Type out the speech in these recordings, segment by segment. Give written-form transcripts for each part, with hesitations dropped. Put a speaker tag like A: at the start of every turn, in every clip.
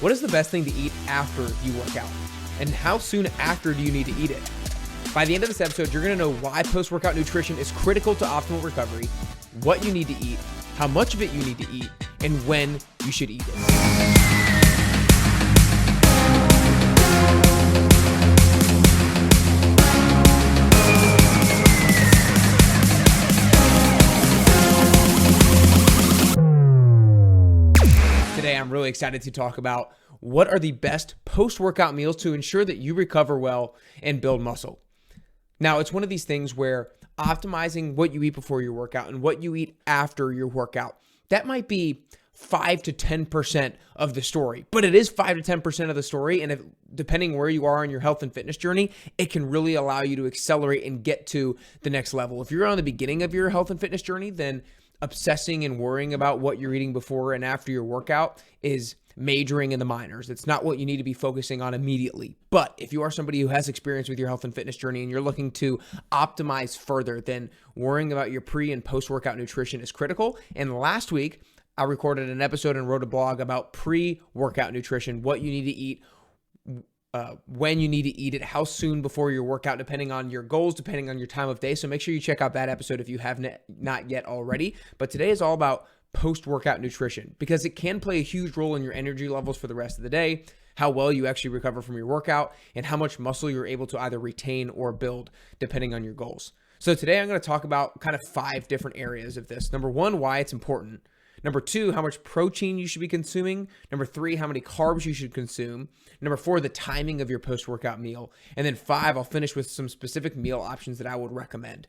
A: What is the best thing to eat after you work out? And how soon after do you need to eat it? By the end of this episode, you're going to know why post-workout nutrition is critical to optimal recovery, what you need to eat, how much of it you need to eat, and when you should eat it. Today, I'm really excited to talk about what are the best post-workout meals to ensure that you recover well and build muscle. Now, it's one of these things where optimizing what you eat before your workout and what you eat after your workout, that might be 5 to 10% of the story, but it is 5 to 10% of the story. And if, depending where you are in your health and fitness journey, it can really allow you to accelerate and get to the next level. If you're on the beginning of your health and fitness journey, then obsessing and worrying about what you're eating before and after your workout is majoring in the minors. It's not what you need to be focusing on immediately. But if you are somebody who has experience with your health and fitness journey and you're looking to optimize further, then worrying about your pre and post-workout nutrition is critical. And last week, I recorded an episode and wrote a blog about pre-workout nutrition, what you need to eat, when you need to eat it, how soon before your workout, depending on your goals, depending on your time of day. So make sure you check out that episode if you have not yet already. But today is all about post-workout nutrition because it can play a huge role in your energy levels for the rest of the day, how well you actually recover from your workout, and how much muscle you're able to either retain or build depending on your goals. So today I'm going to talk about kind of 5 different areas of this. Number 1, why it's important. Number 2, how much protein you should be consuming. Number 3, how many carbs you should consume. Number 4, the timing of your post-workout meal. And then 5, I'll finish with some specific meal options that I would recommend.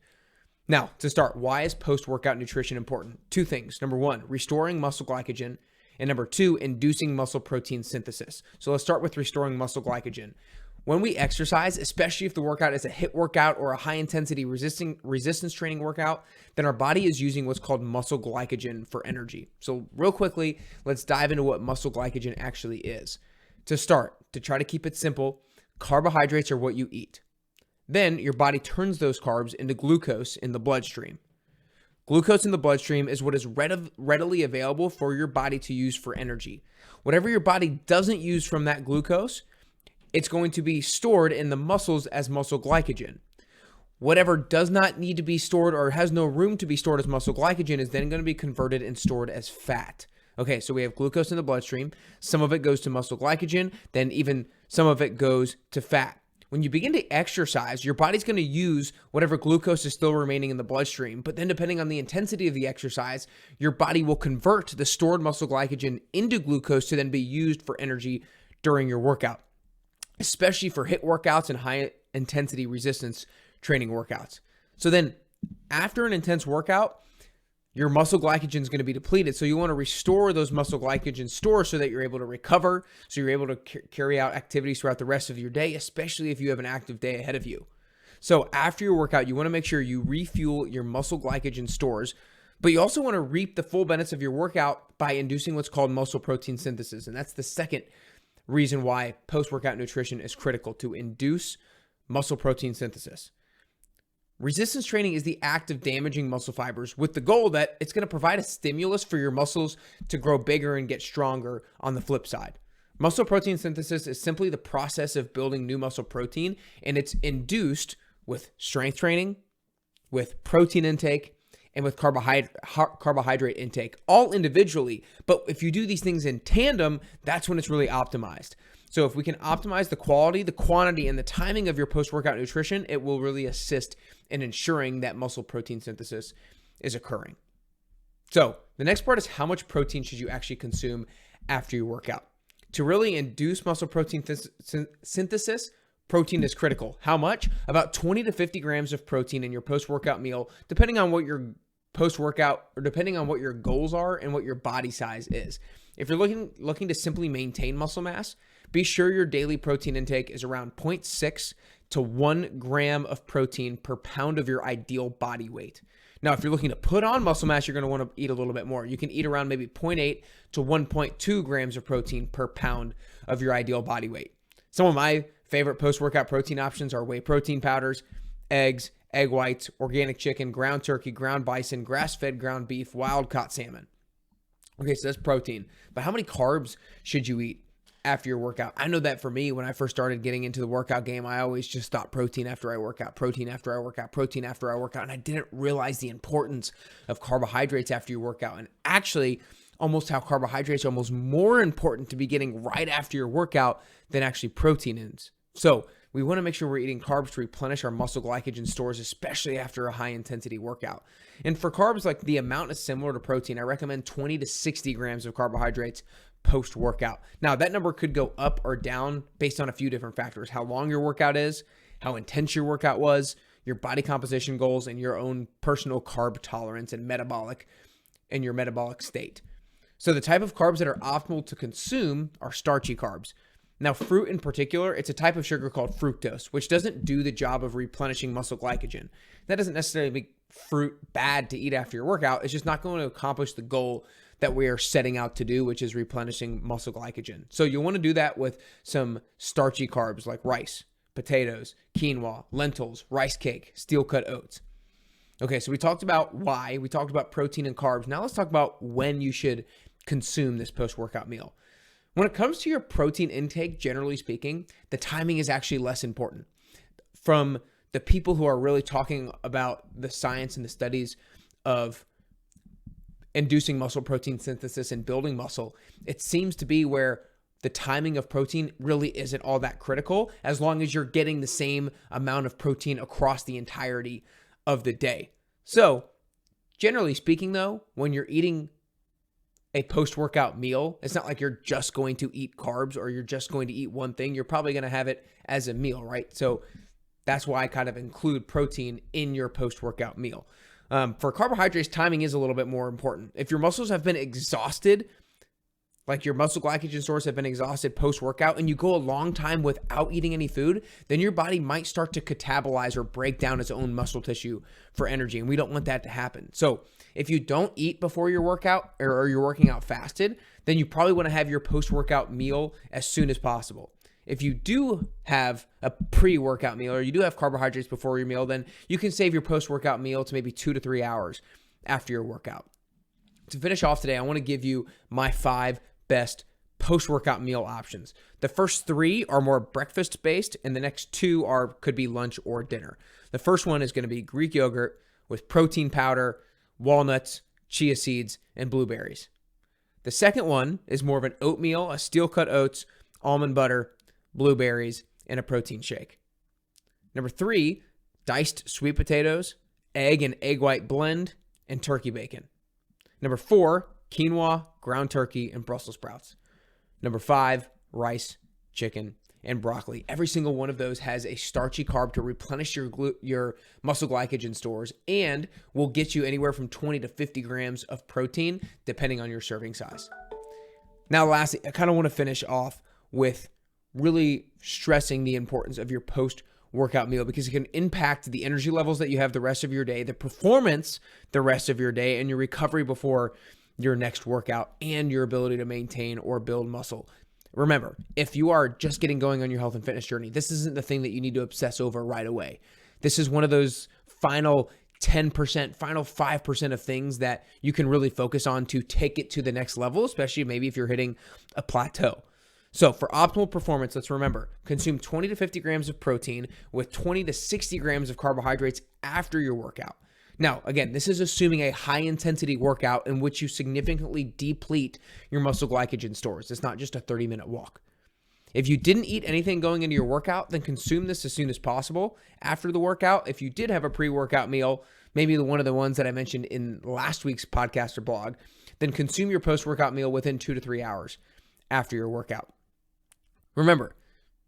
A: Now, to start, why is post-workout nutrition important? 2 things. Number 1, restoring muscle glycogen. And number 2, inducing muscle protein synthesis. So let's start with restoring muscle glycogen. When we exercise, especially if the workout is a HIIT workout or a high-intensity resistance training workout, then our body is using what's called muscle glycogen for energy. So real quickly, let's dive into what muscle glycogen actually is. To start, to try to keep it simple, carbohydrates are what you eat. Then your body turns those carbs into glucose in the bloodstream. Glucose in the bloodstream is what is readily available for your body to use for energy. Whatever your body doesn't use from that glucose, it's going to be stored in the muscles as muscle glycogen. Whatever does not need to be stored or has no room to be stored as muscle glycogen is then going to be converted and stored as fat. Okay, so we have glucose in the bloodstream. Some of it goes to muscle glycogen, then even some of it goes to fat. When you begin to exercise, your body's going to use whatever glucose is still remaining in the bloodstream, but then depending on the intensity of the exercise, your body will convert the stored muscle glycogen into glucose to then be used for energy during your workout, especially for HIIT workouts and high intensity resistance training workouts. So then after an intense workout, your muscle glycogen is going to be depleted. So you want to restore those muscle glycogen stores so that you're able to recover, so you're able to carry out activities throughout the rest of your day, especially if you have an active day ahead of you. So after your workout, you want to make sure you refuel your muscle glycogen stores, but you also want to reap the full benefits of your workout by inducing what's called muscle protein synthesis. And that's the second reason why post-workout nutrition is critical, to induce muscle protein synthesis. Resistance training is the act of damaging muscle fibers with the goal that it's going to provide a stimulus for your muscles to grow bigger and get stronger on the flip side. Muscle protein synthesis is simply the process of building new muscle protein, and it's induced with strength training, with protein intake, and with carbohydrate intake, all individually. But if you do these things in tandem, that's when it's really optimized. So if we can optimize the quality, the quantity, and the timing of your post-workout nutrition, it will really assist in ensuring that muscle protein synthesis is occurring. So the next part is how much protein should you actually consume after your workout? To really induce muscle protein synthesis, protein is critical. How much? About 20 to 50 grams of protein in your post-workout meal, depending on what your post-workout or depending on what your goals are and what your body size is. If you're looking to simply maintain muscle mass, be sure your daily protein intake is around 0.6 to 1 gram of protein per pound of your ideal body weight. Now, if you're looking to put on muscle mass, you're going to want to eat a little bit more. You can eat around maybe 0.8 to 1.2 grams of protein per pound of your ideal body weight. Some of my favorite post-workout protein options are whey protein powders, eggs, egg whites, organic chicken, ground turkey, ground bison, grass-fed ground beef, wild-caught salmon. Okay, so that's protein. But how many carbs should you eat? after your workout. I know that for me, when I first started getting into the workout game, I always just thought protein after I work out, protein after I work out, protein after I work out. And I didn't realize the importance of carbohydrates after you work out. And actually, almost how carbohydrates are almost more important to be getting right after your workout than actually protein is. So we want to make sure we're eating carbs to replenish our muscle glycogen stores, especially after a high intensity workout. And for carbs, like the amount is similar to protein. I recommend 20 to 60 grams of carbohydrates post-workout. Now, that number could go up or down based on a few different factors: how long your workout is, how intense your workout was, your body composition goals, and your own personal carb tolerance and your metabolic state. So the type of carbs that are optimal to consume are starchy carbs. Now, fruit in particular, it's a type of sugar called fructose, which doesn't do the job of replenishing muscle glycogen. That doesn't necessarily make fruit bad to eat after your workout. It's just not going to accomplish the goal that we are setting out to do, which is replenishing muscle glycogen. So you'll want to do that with some starchy carbs like rice, potatoes, quinoa, lentils, rice cake, steel-cut oats. Okay, so we talked about why. We talked about protein and carbs. Now let's talk about when you should consume this post-workout meal. When it comes to your protein intake, generally speaking, the timing is actually less important. From the people who are really talking about the science and the studies of inducing muscle protein synthesis and building muscle, it seems to be where the timing of protein really isn't all that critical, as long as you're getting the same amount of protein across the entirety of the day. So, generally speaking though, when you're eating a post-workout meal, it's not like you're just going to eat carbs or you're just going to eat one thing. You're probably going to have it as a meal, right? So that's why I kind of include protein in your post-workout meal. For carbohydrates, timing is a little bit more important. If your muscles have been exhausted, like your muscle glycogen stores have been exhausted post-workout, and you go a long time without eating any food, then your body might start to catabolize or break down its own muscle tissue for energy, and we don't want that to happen. So if you don't eat before your workout or you're working out fasted, then you probably want to have your post-workout meal as soon as possible. If you do have a pre-workout meal or you do have carbohydrates before your meal, then you can save your post-workout meal to maybe 2 to 3 hours after your workout. To finish off today, I want to give you my 5 best post-workout meal options. The first 3 are more breakfast-based, and the next 2 could be lunch or dinner. The first one is going to be Greek yogurt with protein powder, walnuts, chia seeds, and blueberries. The second one is more of an oatmeal, a steel-cut oats, almond butter, blueberries, and a protein shake. Number 3, diced sweet potatoes, egg and egg white blend, and turkey bacon. Number 4, quinoa, ground turkey, and Brussels sprouts. Number 5, rice, chicken, and broccoli. Every single one of those has a starchy carb to replenish your muscle glycogen stores and will get you anywhere from 20 to 50 grams of protein, depending on your serving size. Now, lastly, I kind of want to finish off with really stressing the importance of your post-workout meal, because it can impact the energy levels that you have the rest of your day, the performance the rest of your day, and your recovery before your next workout, and your ability to maintain or build muscle. Remember, if you are just getting going on your health and fitness journey, this isn't the thing that you need to obsess over right away. This is one of those final 10%, final 5% of things that you can really focus on to take it to the next level, especially maybe if you're hitting a plateau. So for optimal performance, let's remember, consume 20 to 50 grams of protein with 20 to 60 grams of carbohydrates after your workout. Now, again, this is assuming a high-intensity workout in which you significantly deplete your muscle glycogen stores. It's not just a 30-minute walk. If you didn't eat anything going into your workout, then consume this as soon as possible after the workout. If you did have a pre-workout meal, maybe one of the ones that I mentioned in last week's podcast or blog, then consume your post-workout meal within 2 to 3 hours after your workout. Remember,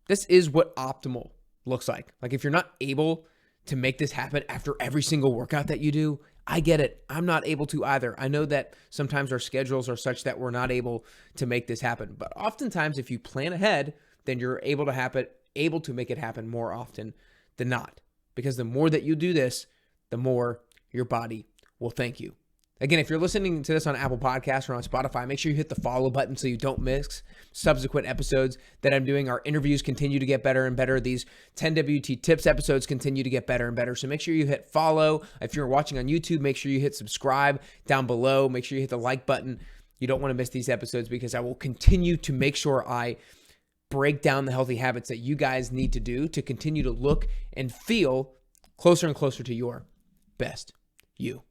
A: this is what optimal looks like. Like, if you're not able to make this happen after every single workout that you do, I get it. I'm not able to either. I know that sometimes our schedules are such that we're not able to make this happen. But oftentimes, if you plan ahead, then you're able to make it happen more often than not. Because the more that you do this, the more your body will thank you. Again, if you're listening to this on Apple Podcasts or on Spotify, make sure you hit the follow button so you don't miss subsequent episodes that I'm doing. Our interviews continue to get better and better. These 10WT tips episodes continue to get better and better. So make sure you hit follow. If you're watching on YouTube, make sure you hit subscribe down below. Make sure you hit the like button. You don't want to miss these episodes, because I will continue to make sure I break down the healthy habits that you guys need to do to continue to look and feel closer and closer to your best you.